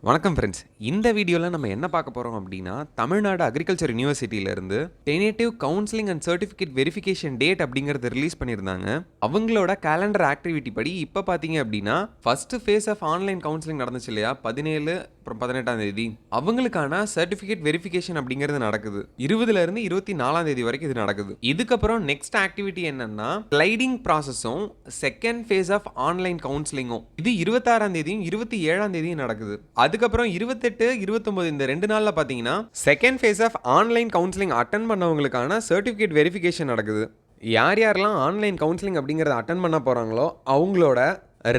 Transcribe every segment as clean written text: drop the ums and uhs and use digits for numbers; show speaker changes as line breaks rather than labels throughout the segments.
வணக்கம் ஃப்ரெண்ட்ஸ். இந்த வீடியோவில் நம்ம என்ன பார்க்க போகிறோம் அப்படின்னா, தமிழ்நாடு அக்ரிகல்ச்சர் யூனிவர்சிட்டியிலேருந்து tentative counselling and certificate verification date அப்படிங்கிறத ரிலீஸ் பண்ணியிருந்தாங்க. அவங்களோட கேலண்டர் ஆக்டிவிட்டி படி இப்போ பார்த்தீங்க அப்படின்னா first phase of online counselling நடந்துச்சு இல்லையா, 17 அப்புறம் 18ஆம் தேதி அவங்களுக்கான சர்டிஃபிகேட் வெரிஃபிகேஷன் அப்படிங்கிறது நடக்குது. 20லேருந்து 24ஆம் தேதி வரைக்கும் இது நடக்குது. இதுக்கப்புறம் நெக்ஸ்ட் ஆக்டிவிட்டி என்னன்னா ஸ்லைடிங் ப்ராசஸும் செகண்ட் ஃபேஸ் ஆஃப் ஆன்லைன் கவுன்சிலிங்கும் இது 26ஆம் தேதியும் 27ஆம் தேதியும் நடக்குது. அதுக்கப்புறம் 28, 29 இந்த 2 நாள்ல பாத்தீங்கன்னா second phase of online counselling attend பண்ணவங்களுக்கான சர்டிஃபிகேட் வெரிஃபிகேஷன் நடக்குது. யார் யாரெல்லாம் ஆன்லைன் கவுன்சிலிங் அப்படிங்கறத அட்டெண்ட் பண்ண போறாங்களோ அவங்களோட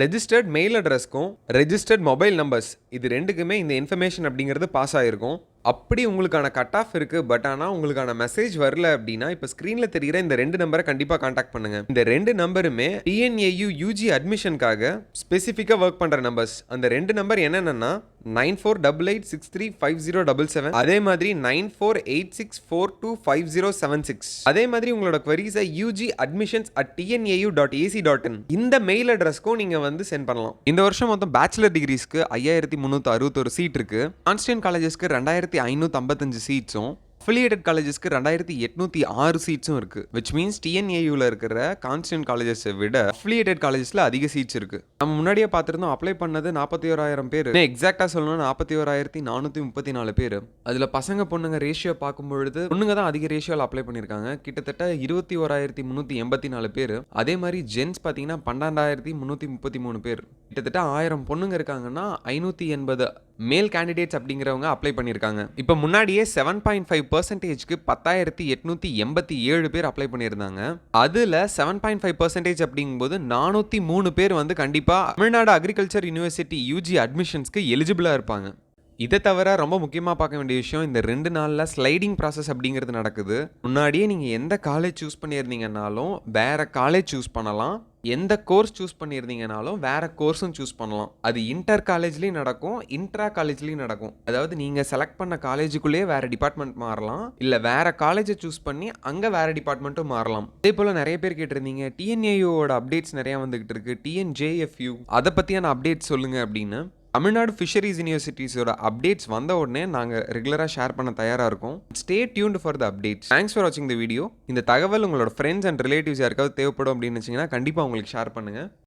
ரெஜிஸ்டர்ட் மெயில் அட்ரஸ்க்கும் ரெஜிஸ்டர்ட் மொபைல் நம்பர்ஸ் இது ரெண்டுக்குமே இந்த இன்ஃபர்மேஷன் அப்படிங்கிறது பாஸ் ஆகிருக்கும். அப்படி உங்களுக்கான கட் ஆஃப் இருக்குது, பட் ஆனால் உங்களுக்கான மெசேஜ் வரல அப்படின்னா இப்போ ஸ்க்ரீனில் தெரிகிற இந்த 2 நம்பரை கண்டிப்பாக காண்டாக்ட் பண்ணுங்கள். இந்த 2 நம்பருமே டிஎன்ஏயு யூஜி அட்மிஷனுக்காக ஸ்பெசிஃபிக்காக ஒர்க் பண்ணுற நம்பர்ஸ். அந்த 2 நம்பர் என்னென்னா 9488635077, அதே மாதிரி 9486425076. அதே மாதிரி உங்களோட queries ugி@tnau.ac.in இந்த மெயில் அட்ரஸ்க்கும் நீங்கள் வந்து சென்ட் பண்ணலாம். இந்த வருஷம் மொத்தம் பேச்சுலர் டிகிரிஸ்க்கு 5361 சீட் இருக்கு. கான்ஸ்டன்ட் காலேஜஸ்க்கு 2555 சீட்ஸும், அஃபிலியேட்டட் காலேஜஸ்க்கு 2806 சீட்ஸும் இருக்கு. விச் மீன்ஸ் டிஎன்ஏயூல இருக்கிற கான்ஸ்டன்ட் காலேஜஸை விட அஃபிலியேட்டட் காலேஜஸ்ல அதிக சீட்ஸ் இருக்கு. நம்ம முன்னாடியே பார்த்துருந்தோம், அப்ளை பண்ணது 41,000 பேர். எக்ஸாக்டா சொல்லணும் 41,434 பேர். அதுல பசங்க பொண்ணுங்க ரேஷியோ பார்க்கும்பொழுது பொண்ணுங்க தான் அதிக ரேஷியோவில் அப்ளை பண்ணியிருக்காங்க, கிட்டத்தட்ட 21,384 பேர். அதே மாதிரி ஜென்ஸ் பார்த்தீங்கன்னா 12,333 பேர். கிட்டத்தட்ட 1000 பொண்ணுங்க இருக்காங்கன்னா 580 மேல் கேண்டிடேட்ஸ் அப்படிங்கிறவங்க அப்ளை பண்ணியிருக்காங்க. இப்போ முன்னாடியே 7.5%க்கு 10,887 பேர் அப்ளை பண்ணியிருந்தாங்க. அதில் 7.5% அப்படிங்கும்போது 403 பேர் வந்து கண்டிப்பாக தமிழ்நாடு அக்ரிகல்ச்சர் யூனிவர்சிட்டி யூஜி அட்மிஷன்ஸ்க்கு எலிஜிபிளாக இருப்பாங்க. இதை தவிர ரொம்ப முக்கியமாக பார்க்க வேண்டிய விஷயம், இந்த 2 நாளில் ஸ்லைடிங் ப்ராசஸ் அப்படிங்கிறது நடக்குது. முன்னாடியே நீங்கள் எந்த காலேஜ் சூஸ் பண்ணியிருந்தீங்கன்னாலும் வேற காலேஜ் சூஸ் பண்ணலாம், எந்த கோர்ஸ் சூஸ் பண்ணியிருந்தீங்கனாலும் வேற கோர்ஸும் சூஸ் பண்ணலாம். அது இன்டர் காலேஜ்லேயும் நடக்கும், இன்ட்ரா காலேஜ்லேயும் நடக்கும். அதாவது நீங்கள் செலக்ட் பண்ண காலேஜுக்குள்ளேயே வேற டிபார்ட்மெண்ட் மாறலாம், இல்லை வேற காலேஜை சூஸ் பண்ணி அங்கே வேற டிபார்ட்மெண்ட்டும் மாறலாம். அதே போல் நிறைய பேர் கேட்டிருந்தீங்க, டிஎன்ஏயூவோட அப்டேட்ஸ் நிறையா வந்துகிட்டு இருக்கு, டிஎன்ஜேஎஃப்யூ அதை பற்றியான அப்டேட்ஸ் சொல்லுங்கள் அப்படின்னு. தமிழ்நாடு ஃபிஷரிஸ் யூனிவர்சிட்டிஸோட அப்டேட்ஸ் வந்த உடனே நாங்கள் ரெகுலராக ஷேர் பண்ண தயாராக இருக்கோம். Stay tuned for the updates. Thanks for வாட்சிங் த வீடியோ. இந்த தகவல் உங்களோட ஃப்ரெண்ட்ஸ் அண்ட் ரிலேட்டிவ்ஸ் யாருக்காவது தேவைப்படும் அப்படின்னு நினச்சிங்கன்னா கண்டிப்பாக உங்களுக்கு ஷேர் பண்ணுங்கள்.